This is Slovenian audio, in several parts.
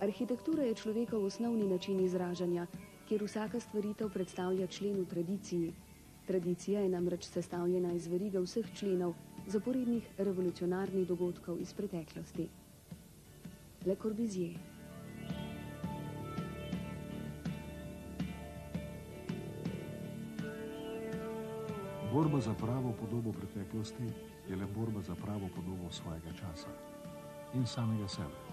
Arhitektura je človekov osnovni način izražanja, kjer vsaka stvaritev predstavlja člen v tradiciji. Tradicija je namreč sestavljena iz verige vseh členov, zaporednih revolucionarnih dogodkov iz preteklosti. Le Corbusier. Borba za pravo podobo preteklosti je le borba za pravo podobo svojega časa in samega sebe.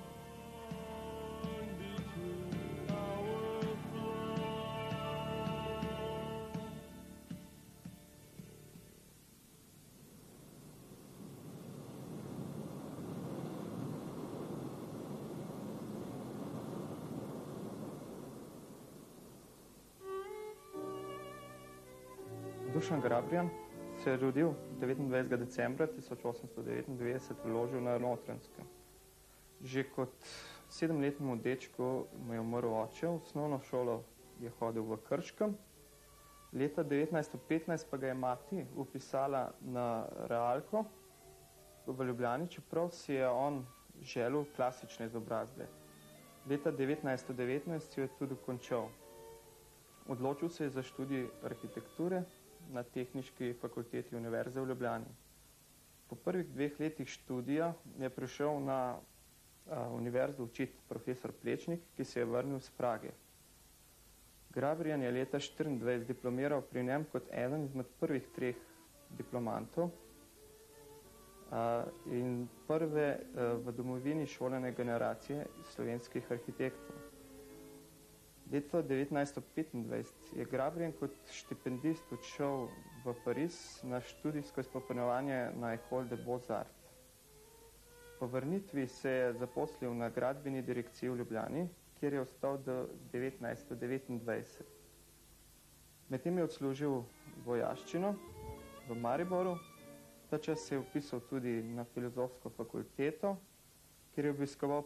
Dušan Grabrijan se je rodil 29. decembra 1899 v Ložju na Notranjskem. Že kot 7-letnemu dečku mu je umrl oče, osnovno šolo je hodil v Krškem. Leta 1915 pa ga je mati upisala na realko v Ljubljani, čeprav si je on želel klasične izobrazbe. Leta 1919 jo je tudi končal. Odločil se je za študij arhitekture na Tehniški fakulteti Univerze v Ljubljani. Po prvih 2 letih študija je prišel na univerzo učiti profesor Plečnik, ki se je vrnil z Prage. Grabrijan je leta 1924 diplomiral pri njem kot eden izmed prvih 3 diplomantov in prve v domovini šolene generacije slovenskih arhitektov. Leta 1925 je Grabrijan kot štipendist odšel v Pariz na študijsko izpopolnjevanje na École des Beaux-Arts. Po vrnitvi se je zaposlil na gradbeni direkciji v Ljubljani, kjer je ostal do 1929. Medtem je odslužil vojaščino v Mariboru, ta čas se je vpisal tudi na Filozofsko fakulteto, kjer je obiskoval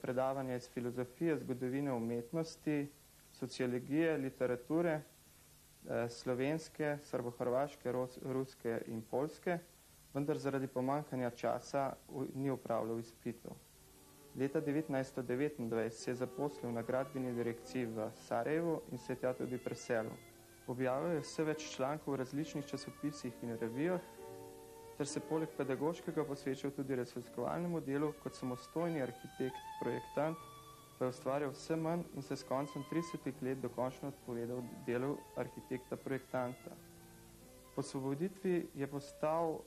predavanja iz filozofije, zgodovine umetnosti, sociologije, literature, slovenske, srbohrvaške, ruske in poljske, vendar zaradi pomanjkanja časa ni opravljal izpitov. Leta 1929 se je zaposlil na gradbeni direkciji v Sarajevu in se je tja tudi preselil. Objavil je vse več člankov v različnih časopisih in revijah, ter se poleg pedagoškega posvečal tudi raziskovalnemu delu kot samostojni arhitekt, projektant, pa je ustvarjal vse manj in se s koncem 30 let dokončno odpovedal delu arhitekta projektanta. Po osvoboditvi je postal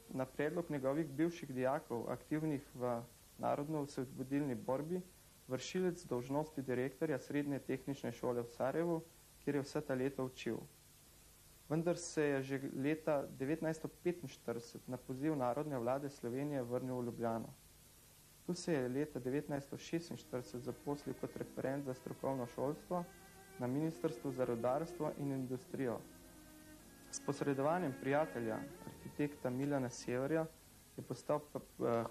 na predlog njegovih bivših dijakov, aktivnih v narodno-osvobodilni borbi, vršilec dolžnosti direktorja Srednje tehnične šole v Sarajevu, kjer je vse ta leta učil. Vendar se je že leta 1945 na poziv Narodne vlade Slovenije vrnil v Ljubljano. Tu se je leta 1946 zaposlil kot referent za strokovno šolstvo na Ministrstvu za rudarstvo in industrijo. S posredovanjem prijatelja, arhitekta Milana Severja, je postal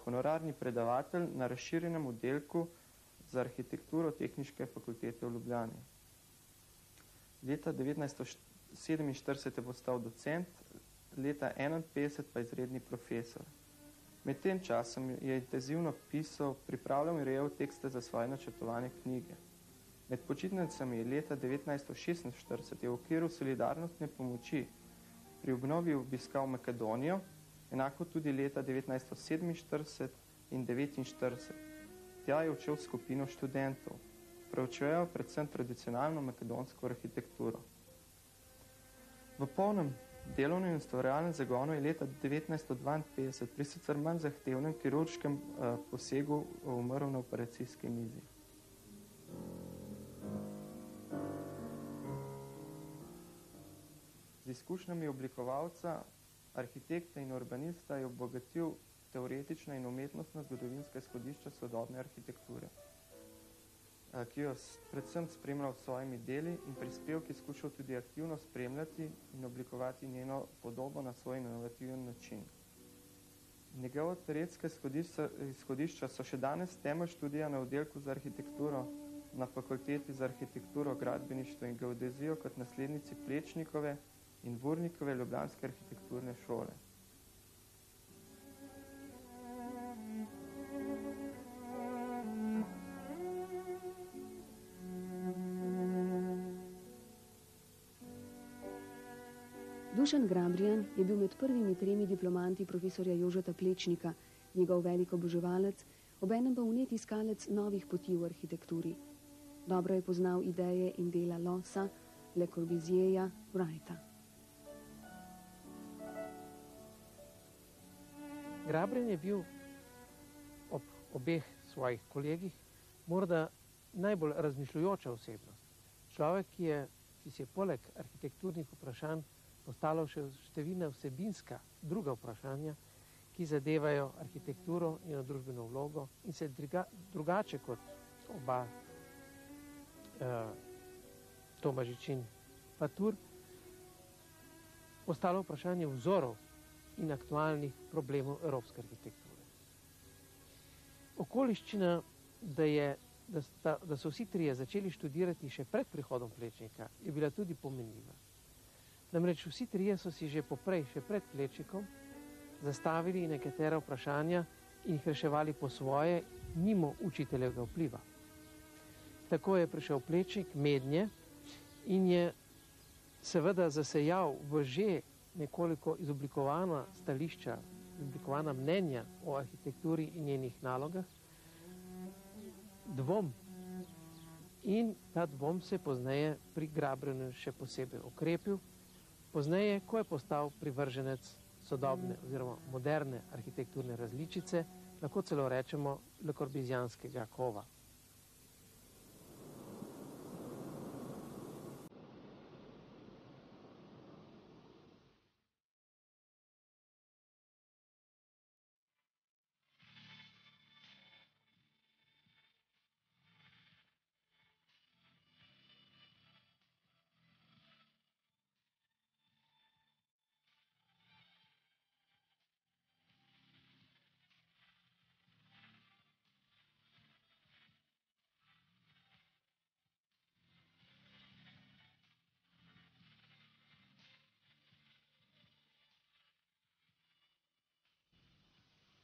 honorarni predavatelj na razširjenem oddelku za arhitekturo Tehniške fakultete v Ljubljani. Leta 1947 je postal docent, leta 1951 pa izredni profesor. Med tem časom je intenzivno pisal, pripravljal in rejal tekste za svoje načrtovane knjige. Med počitnicami leta 1946 je v okviru solidarnostne pomoči pri obnovi obiskal Makedonijo, enako tudi leta 1947 in 1949. Tja je učil skupino študentov. Preučujejo predvsem tradicionalno makedonsko arhitekturo. V polnem delovnem in ustvarjalnem zagonu je leta 1952 pri sicer manj zahtevnem kirurškem posegu umrl na operacijski mizi. Z izkušnjami oblikovalca, arhitekta in urbanista je obogatil teoretična in umetnostna zgodovinska izhodišča sodobne arhitekture, ki jo predvsem spremljal s svojimi deli in prispevki skušal tudi aktivno spremljati in oblikovati njeno podobo na svoj inovativen način. Njegova teoretska izhodišča so še danes temelj študija na oddelku za arhitekturo na Fakulteti za arhitekturo, gradbeništvo in geodezijo kot naslednici Plečnikove in Vurnikove ljubljanske arhitekturne šole. Dušan Grabrijan je bil med prvimi 3 diplomanti profesorja Jožeta Plečnika, njegov velik oboževalec, obenem pa vnet iskalec novih poti v arhitekturi. Dobro je poznal ideje in dela Lossa, Le Corbusierja, Wrighta. Grabrijan je bil ob obeh svojih kolegih morda najbolj razmišljujoča osebnost. Človek, ki si je poleg arhitekturnih vprašanj postavljal še številna vsebinska druga vprašanja, ki zadevajo arhitekturo in družbeno vlogo in se drugače kot oba Tomažič in Fatur postavlja vprašanje vzorov in aktualnih problemov evropske arhitekture. Okoliščina, da so vsi trije začeli študirati še pred prihodom Plečnika, je bila tudi pomenljiva. Namreč vsi trije so si že poprej, še pred Plečnikom, zastavili nekatera vprašanja in jih reševali po svoje, mimo učiteljevega vpliva. Tako je prišel Plečnik mednje in je seveda zasejal v že nekoliko izoblikovana stališča, izoblikovana mnenja o arhitekturi in njenih nalogah, dvom. In ta dvom se pozneje pri Grabrijanu še posebej okrepil, pozneje, ko je postal privrženec sodobne oziroma moderne arhitekturne različice, lahko celo rečemo Le Corbusierjanskega kova.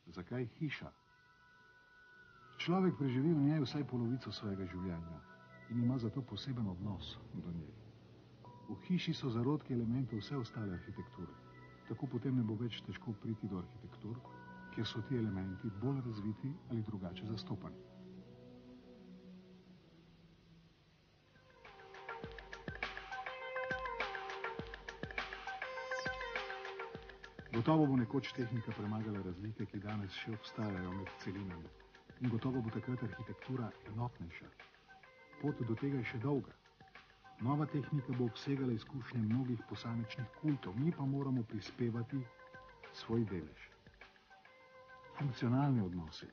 Zakaj hiša? Človek preživi v njej vsaj polovico svojega življenja in ima zato poseben odnos do njej. V hiši so zarodki elementov vse ostale arhitekture. Tako potem ne bo več težko priti do arhitektur, kjer so ti elementi bolj razviti ali drugače zastopani. Gotovo bo nekoč tehnika premagala razlike, ki danes še obstajajo med celinami. In gotovo bo takrat arhitektura enotnejša. Pot do tega je še dolga. Nova tehnika bo obsegala izkušnje mnogih posamičnih kultov, mi pa moramo prispevati svoj delež. Funkcionalni odnosi.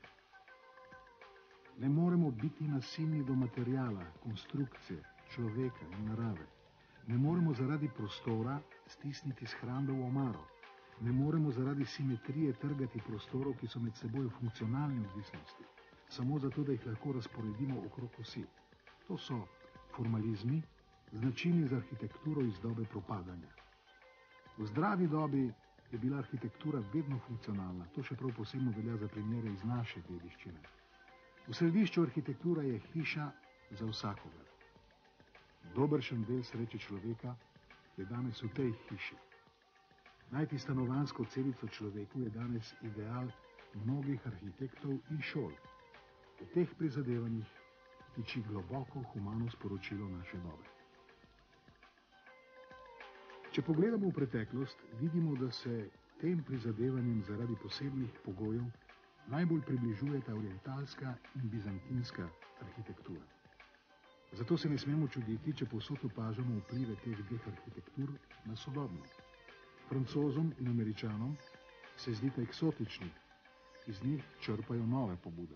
Ne moremo biti nasilni do materijala, konstrukcije, človeka in narave. Ne moremo zaradi prostora stisniti shrambe v omaro. Ne moremo zaradi simetrije trgati prostorov, ki so med seboj v funkcionalni odvisnosti, samo zato, da jih lahko razporedimo okrog osi. To so formalizmi, značilni za arhitekturo iz dobe propadanja. V zdravi dobi je bila arhitektura vedno funkcionalna, to še prav posebno velja za primere iz naše dediščine. V središču arhitektura je hiša za vsakogar. Dobršen del sreče človeka je danes v tej hiši. Najti stanovanjsko celico človeku je danes ideal mnogih arhitektov in šol. V teh prizadevanjih tiči globoko humano sporočilo naše dobe. Če pogledamo v preteklost, vidimo, da se tem prizadevanjem zaradi posebnih pogojev najbolj približujeta orientalska in bizantinska arhitektura. Zato se ne smemo čuditi, če povsod opažamo vplive teh dveh arhitektur na sodobno. Francozom in Američanom se zdita eksotični, iz njih črpajo nove pobude.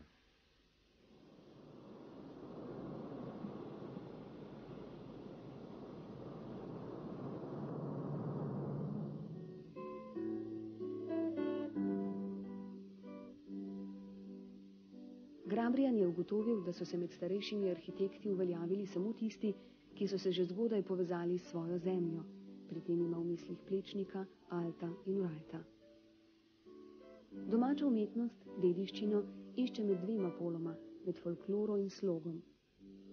Grabrijan je ugotovil, da so se med starejšimi arhitekti uveljavili samo tisti, ki so se že zgodaj povezali s svojo zemljo. Pri tem ima v mislih Plečnika, Alta in Wrighta. Domača umetnost, dediščino, išče med dvema poloma, med folkloro in slogom.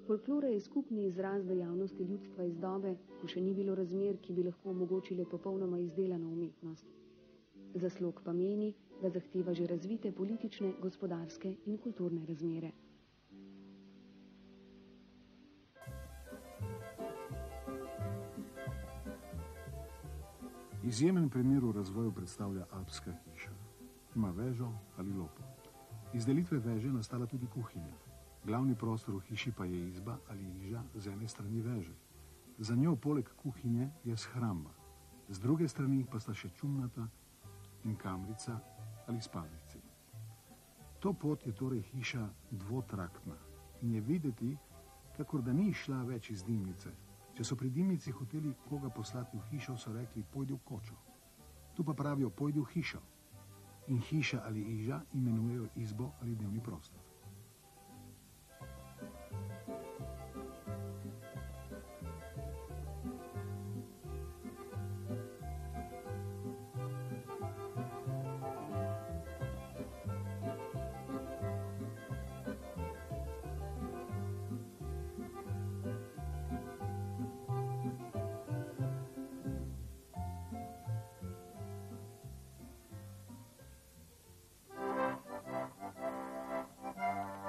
Folklora je skupni izraz dejavnosti ljudstva iz dobe, ko še ni bilo razmer, ki bi lahko omogočile popolnoma izdelano umetnost. Zaslog pa meni, da zahteva že razvite politične, gospodarske in kulturne razmere. Izjemen primer v razvoju predstavlja alpska hiša. Ima vežo ali lopo. Iz delitve veže nastala tudi kuhinja. Glavni prostor v hiši pa je izba ali iža z ene strani veže. Za njo poleg kuhinje je shramba. Z druge strani pa sta še čumnata in kamrica ali spalnici. To pot je torej hiša dvotraktna in je videti, kakor da ni šla več iz dimnice. Če so pri dimnici hoteli koga poslati v hišo, so rekli, pojdi v kočo. Tu pa pravijo, pojdi v hišo. In hiša ali iža imenujejo izbo ali dnevni prostor.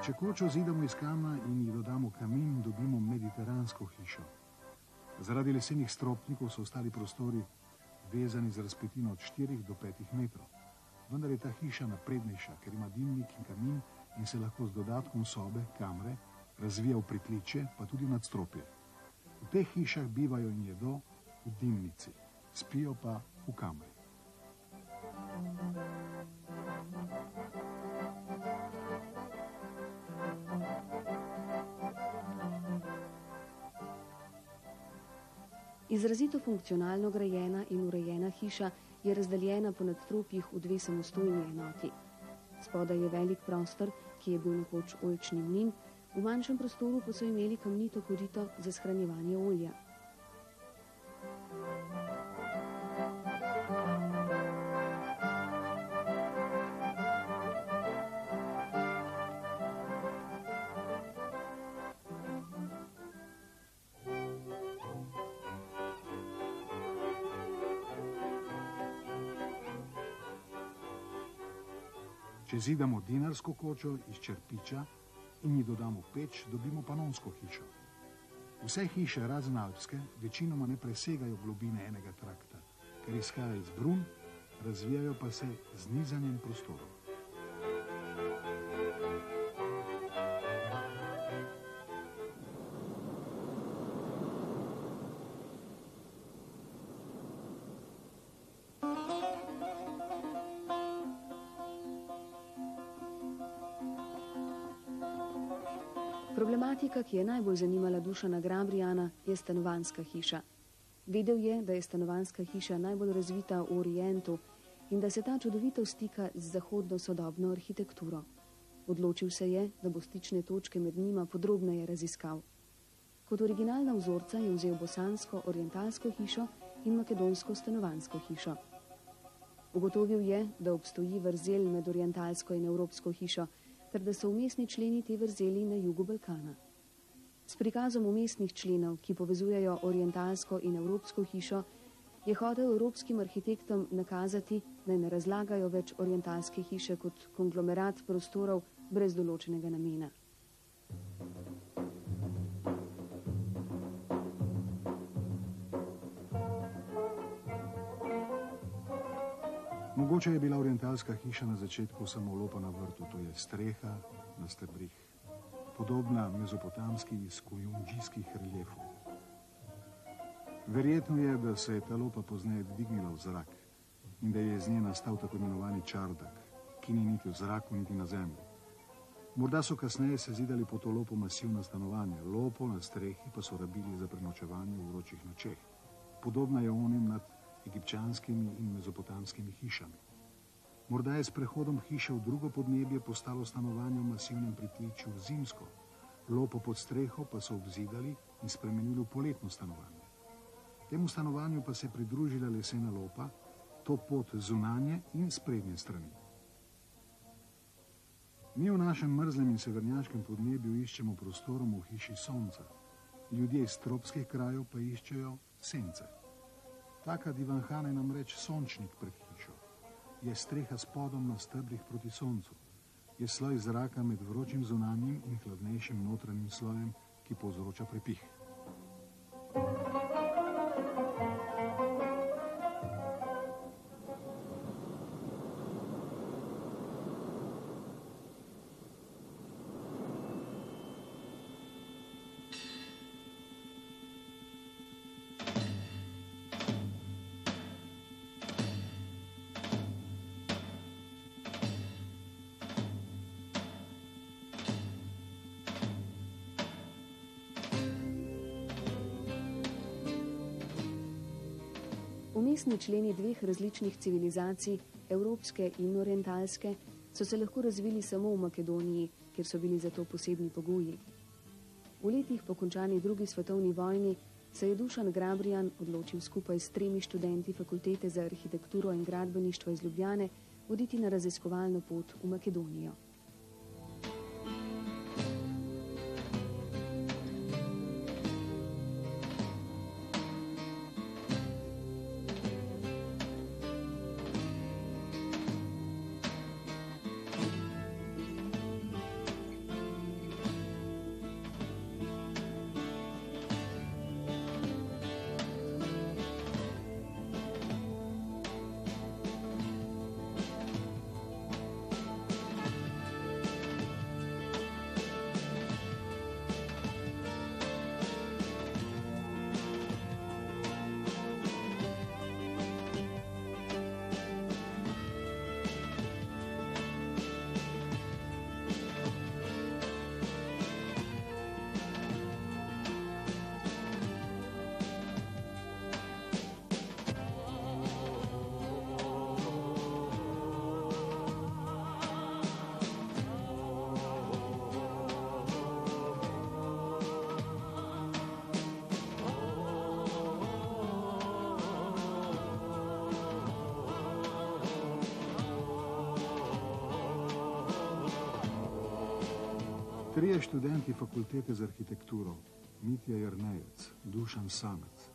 Če kočo zidamo iz kamna in ji dodamo kamin, dobimo mediteransko hišo. Zaradi lesenih stropnikov so ostali prostori vezani z razpetino od 4 do 5 metrov. Vendar je ta hiša naprednejša, ker ima dimnik in kamin in se lahko z dodatkom sobe, kamre, razvija v pritličje, pa tudi nadstropje. V teh hišah bivajo in jedo v dimnici, spijo pa v kamri. Izrazito funkcionalno grajena in urejena hiša je razdeljena po nadstropjih v 2 samostojni enoti. Spodaj je velik prostor, ki je bil nekoč oljčni mlin, v manjšem prostoru pa so imeli kamnito korito za shranjevanje olja. Če zidamo dinarsko kočo iz čerpiča in ji dodamo peč, dobimo panonsko hišo. Vse hiše, razen alpske, večinoma ne presegajo globine enega trakta, ker izhajajo iz brun, razvijajo pa se z nizanjem prostorov. Problematika, ki je najbolj zanimala Dušana Grabriana, je stanovanjska hiša. Vedel je, da je stanovanjska hiša najbolj razvita v Orientu in da se ta čudovito stika z zahodno sodobno arhitekturo. Odločil se je, da bo stične točke med njima podrobneje raziskal. Kot originalna vzorca je vzel bosansko orientalsko hišo in makedonsko stanovanjsko hišo. Ugotovil je, da obstoji vrzel med orientalsko in evropsko hišo, ter da so vmesni členi te vrzeli na jugu Balkana. S prikazom vmesnih členov, ki povezujejo orientalsko in evropsko hišo, je hotel evropskim arhitektom nakazati, da ne razlagajo več orientalske hiše kot konglomerat prostorov brez določenega namena. Mogoče je bila orientalska hiša na začetku samo lopa na vrtu, to je streha na stebrih, podobna mezopotamski iz kujundžijskih reljefov. Verjetno je, da se je ta lopa pozneje dvignila v zrak in da je iz nje nastal tako imenovani čardak, ki ni niti v zraku, niti na zemlji. Morda so kasneje sezidali pod to lopo masivna stanovanja, lopo na strehi pa so rabili za prenočevanje v vročih nočeh. Podobna je onim nad egipčanskimi in mezopotamskimi hišami. Morda je s prehodom hiše v drugo podnebje postalo stanovanje v masivnem pritličju zimsko, lopo pod streho pa so obzidali in spremenili v poletno stanovanje. Temu stanovanju pa se je pridružila lesena lopa, to pod zunanje in sprednje strani. Mi v našem mrzlem in severnjaškem podnebju iščemo prostorom v hiši sonca. Ljudje iz tropskih krajev pa iščejo sence. Taka divanhana je namreč sončnik pred hišo. Je streha spodom na stebrih proti soncu. Je sloj zraka med vročim zunanjim in hladnejšim notranjim slojem, ki povzroča prepih. Vmesni členi dveh različnih civilizacij, evropske in orientalske, so se lahko razvili samo v Makedoniji, kjer so bili za to posebni pogoji. V letih po končani drugi svetovni vojni se je Dušan Grabrijan odločil skupaj s 3 študenti Fakultete za arhitekturo in gradbeništvo iz Ljubljane oditi na raziskovalno pot v Makedonijo. Trije študenti Fakultete za arhitekturo, Mitja Jernejec, Dušan Samec,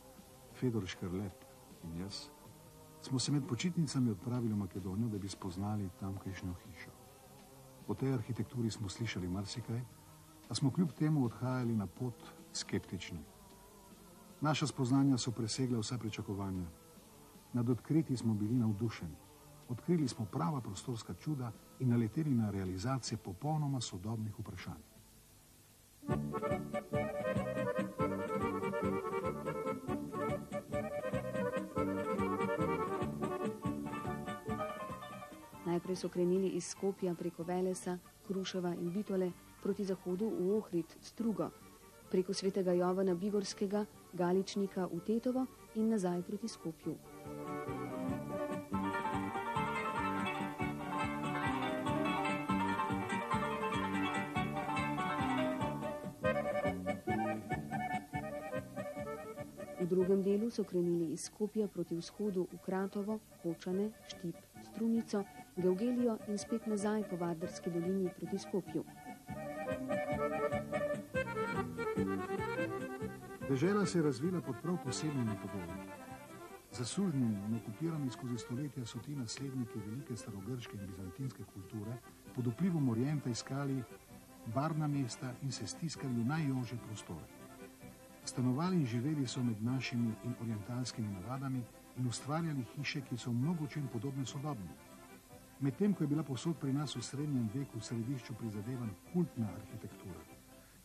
Fedor Škrlep in jaz, smo se med počitnicami odpravili v Makedonijo, da bi spoznali tamkajšnjo hišo. O tej arhitekturi smo slišali marsikaj, a smo kljub temu odhajali na pot skeptični. Naša spoznanja so presegla vsa pričakovanja. Nad odkriti smo bili navdušeni. Odkrili smo prava prostorska čuda in naleteli na realizacije popolnoma sodobnih vprašanj. Najprej so krenili iz Skopja preko Velesa, Kruševa in Bitole proti zahodu v Ohrid, Strugo, preko Svetega Jovana Bigorskega, Galičnika v Tetovo in nazaj proti Skopju. V drugem delu so krenili iz Skopja proti vzhodu v Kratovo, Hočane, Štip, Strunico, Georgelijo in spet nazaj po Vardarski dolini proti Skopju. Dežela se je razvila pod prav posebnimi pogoji. Zasužnjeni in okupirani skozi stoletja so ti nasledniki velike starogrške in bizantinske kulture pod vplivom Orienta iskali varna mesta in se stiskali v najožje prostore. Stanovali in živeli so med našimi in orientalskimi navadami in ustvarjali hiše, ki so v mnogočem podobne sodobnim. Medtem, ko je bila povsod pri nas v srednjem veku v središču prizadevanj kultna arhitektura,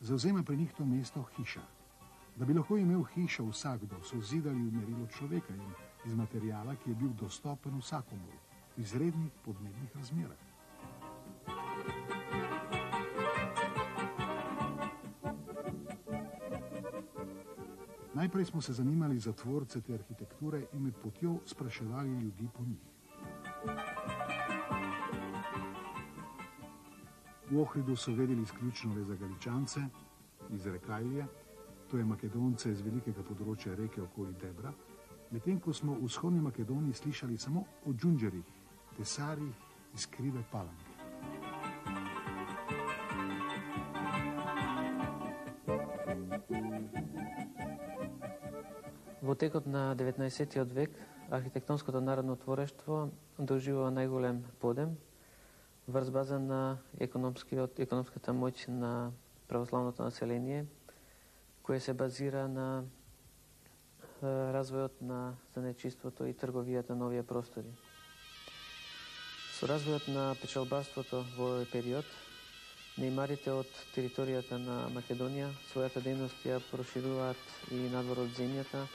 zavzema pri njih to mesto hiša. Da bi lahko imel hišo vsakdo, so zidali v merilo človeka in iz materijala, ki je bil dostopen vsakomur v izrednih podnebnih razmerah. Najprej smo se zanimali za tvorce te arhitekture in med potjo spraševali ljudi po njih. V Ohridu so vedeli izključno le za Galičance iz Rekajlije, to je Makedonce iz velikega področja reke okoli Debra, medtem ko smo v vzhodni Makedoniji slišali samo o džundžerih, tesarjih iz krive Palanke. Во текот на 19. век архитектонското народно творештво доживува најголем подем врз база на економската моќ на православното население, кое се базира на развојот на занечиството и трговијата на овие простори. Со развојот на печалбарството во овој период, неимарите од територијата на Македонија својата дејност ја прошируваат и надвор од земјата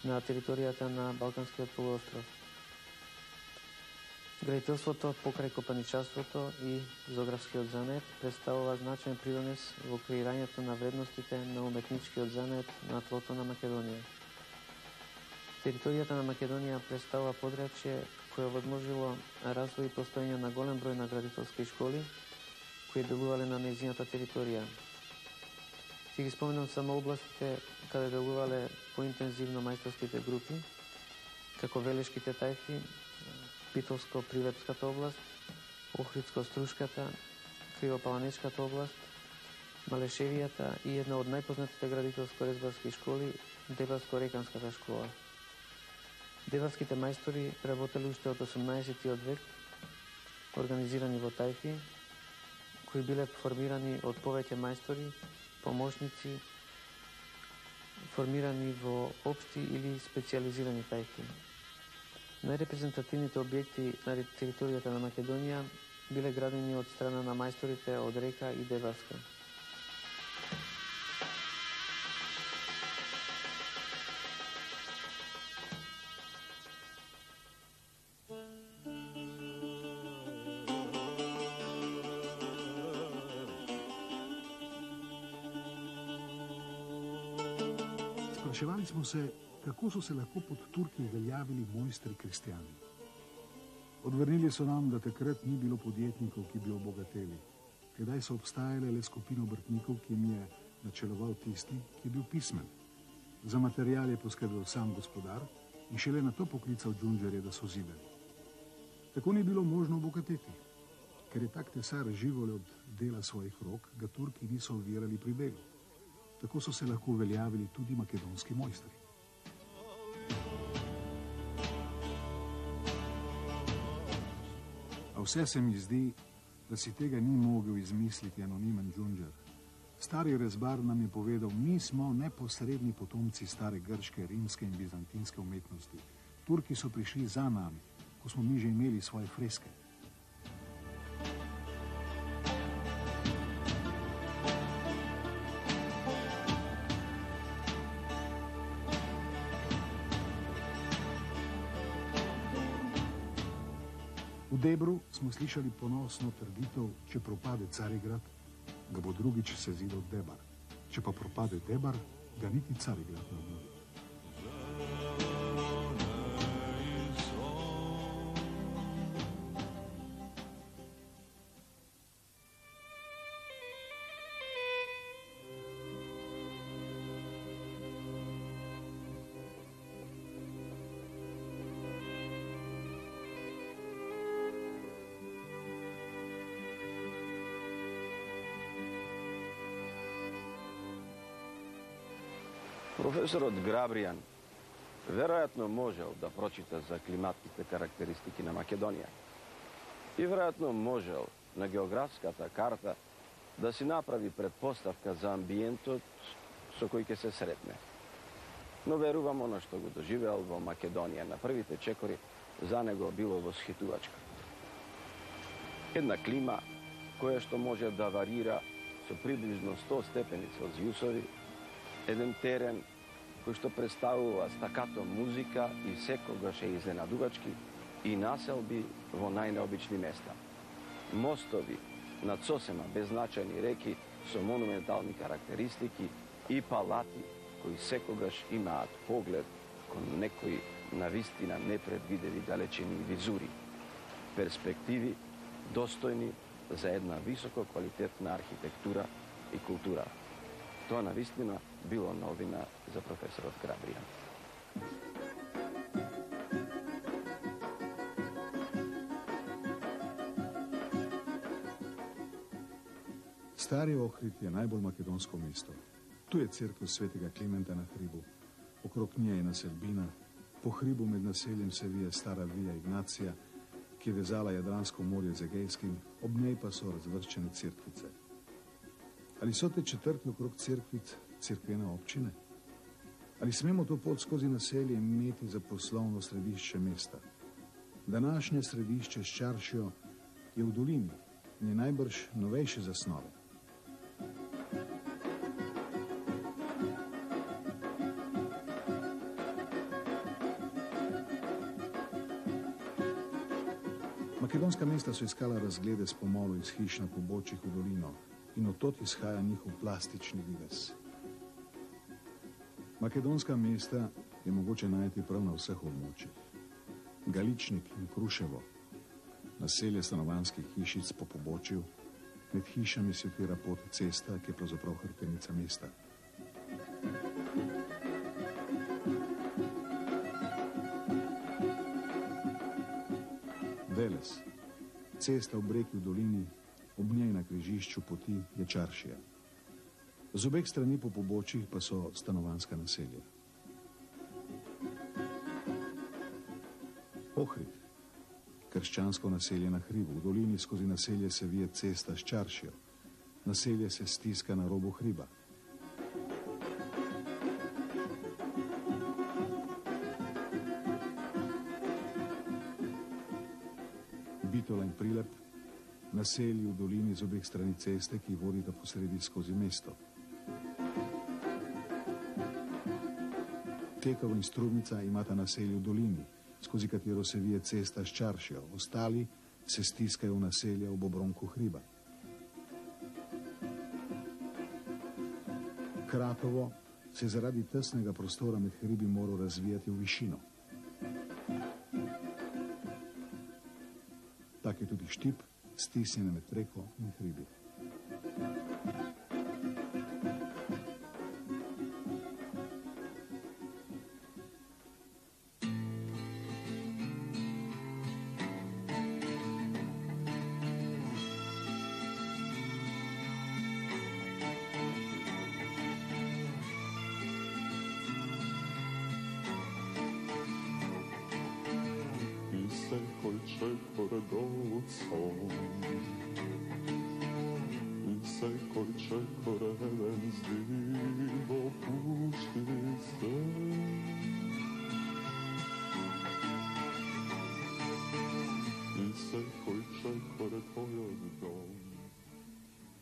на територијата на Балканскиот полуостров. Градителството покрај копаничарството и зоографскиот занет представува значаен придонес во креирањето на вредностите на уметничкиот занет на тлото на Македонија. Територијата на Македонија представува подрачје кое овозможило развој и постоење на голем број на градителски школи кои делувале на нејзината територија. Ќе ги споменам само областите каде делувале поинтензивно мајсторските групи, како Велешките тајфи, Питолско-Привепската област, Охридско-Струшката, Кривопаланечката област, Малешевијата и една од најпознатите градителско-резбарски школи, Дебарско-реканската школа. Дебарските мајстори работели уште од 18. век, организирани во тајфи, кои биле формирани од повеќе мајстори, помошници, формирани во општи или специализирани тајфи. Најрепрезентативните објекти на територијата на Македонија биле градени од страна на мајсторите од Река и Дебарска. Spraševali smo se, kako so se lahko pod Turki uveljavili mojstri kristjani. Odvrnili so nam, da takrat ni bilo podjetnikov, ki bi obogateli. Tedaj so obstajale le skupine obrtnikov, ki jim je načeloval tisti, ki je bil pismen. Za material je poskrbel sam gospodar in šele na to poklical džundžerje, da so zidali. Tako ni bilo možno obogateti. Ker je tak tesar živole od dela svojih rok, ga Turki niso ovirali pri delu. Tako so se lahko uveljavili tudi makedonski mojstri. A vse se mi zdi, da si tega ni mogel izmisliti anonimen džundžer. Stari rezbar nam je povedal, mi smo neposredni potomci stare grške, rimske in bizantinske umetnosti. Turki so prišli za nami, ko smo mi že imeli svoje freske. V Debru smo slišali ponosno trditev, če propade Carigrad, ga bo drugič sezidal Debar. Če pa propade Debar, ga niti Carigrad ne obnovi. Професорот Грабријан веројатно можел да прочита за климатските карактеристики на Македонија и веројатно можел на географската карта да си направи предпоставка за амбиентот со кој ќе се сретне. Но верувам она што го доживеал во Македонија на првите чекори, за него било восхитувачко. Една клима која што може да варира со приближно 100 степени Целзиусови, еден терен кој што представува стакато музика и секогаш е изненадувачки и населби во најнеобични места. Мостови над сосема беззначајни реки со монументални карактеристики и палати кои секогаш имаат поглед кон некои навистина непредвидеви далечини и визури. Перспективи достојни за една високо квалитетна архитектура и култура. Тоа навистина било новина за професорот Грабријан. Stari Ohrid je najbolj makedonsko mesto. Tu je cerkev svetega Klimenta na hribu. Okrog nje je naselbina, po hribu med naseljem se vije stara Via Ignacija, ki je vezala Jadransko morje z Egejskim, ob njej pa so razvrščene cerkvice. Ali so te četrti okrog cerkvic cerkvene občine? Ali smemo to pot skozi naselje imeti za poslovno središče mesta? Današnje središče s Čaršijo je v dolini in je najbrž novejše zasnove. Makedonska mesta so iskala razglede s pomolu iz hiš na pobočjih v dolino in od tod izhaja njihov plastični videz. Makedonska mesta je mogoče najti prav na vseh območjih. Galičnik in Kruševo, naselje stanovanjskih hišic po pobočju, med hišami se odpira pot cesta, ki je pravzaprav hrbtenica mesta. Veles, cesta v breki v dolini, ob njej na križišču poti je Čaršija. Z obeh strani po pobočjih pa so stanovanjska naselja. Ohrid, krščansko naselje na hribu, v dolini skozi naselje se vije cesta s Čaršijo. Naselje se stiska na robu hriba. Bitola in Prilep, naselji v dolini z obeh strani ceste, ki vodita posredi skozi mesto. Tekov in Strubnica imata naselje v dolini, skozi katero se vije cesta s Čaršijo, ostali se stiskajo v naselje ob obronku hriba. Kratovo se zaradi tesnega prostora med hribi moral razvijati v višino. Tak je tudi Štip, stisnjen med reko in hribi.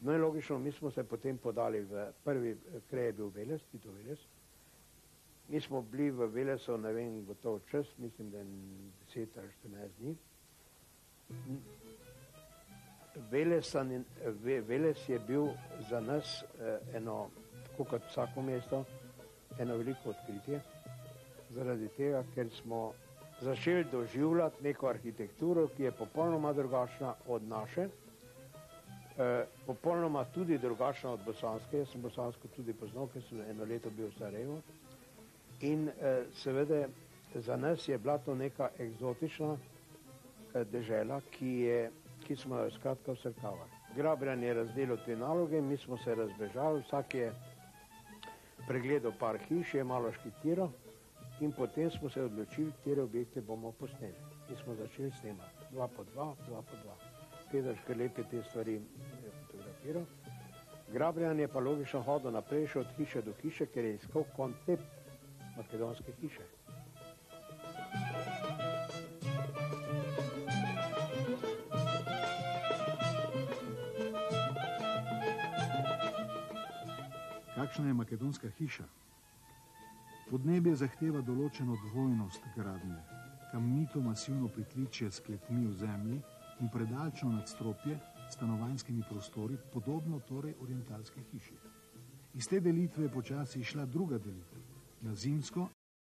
Najlogično, mi smo se potem podali v prvi kraj je bil Veles, Tito Veles. Mi smo bili v Velesu, ne vem, gotov čas, mislim, da 10 ali 14 dni. Veles je bil za nas eno, tako kot vsako mesto, eno veliko odkritje, zaradi tega, ker smo začeli doživljati neko arhitekturo, ki je popolnoma drugačna od naše, popolnoma tudi drugačna od bosanske. Jaz sem bosansko tudi poznal, ker sem eno leto bil v Sarajevu. In seveda za nas je bila to neka eksotična dežela, ki smo jo skratka vsrkavali. Grabrijan je razdelil te naloge, mi smo se razbežali, vsak je pregledal par hiš, je malo škitiral in potem smo se odločili, katere objekte bomo posneli. In smo začeli snemati, 2 po 2, 2 po 2. Pedro Škrlep je te stvari fotografiral. Grabrijan je pa logično hodil naprej še od hiše do hiše, ker je iskal koncept makedonske hiše. Kakšna je makedonska hiša? Podnebje zahteva določeno dvojnost gradnje, kamnito masivno pritličje s kletmi v zemlji in predalčno nadstropje s stanovanjskimi prostori, podobno torej orientalske hiši. Iz te delitve je počasi išla druga delitev, na zimsko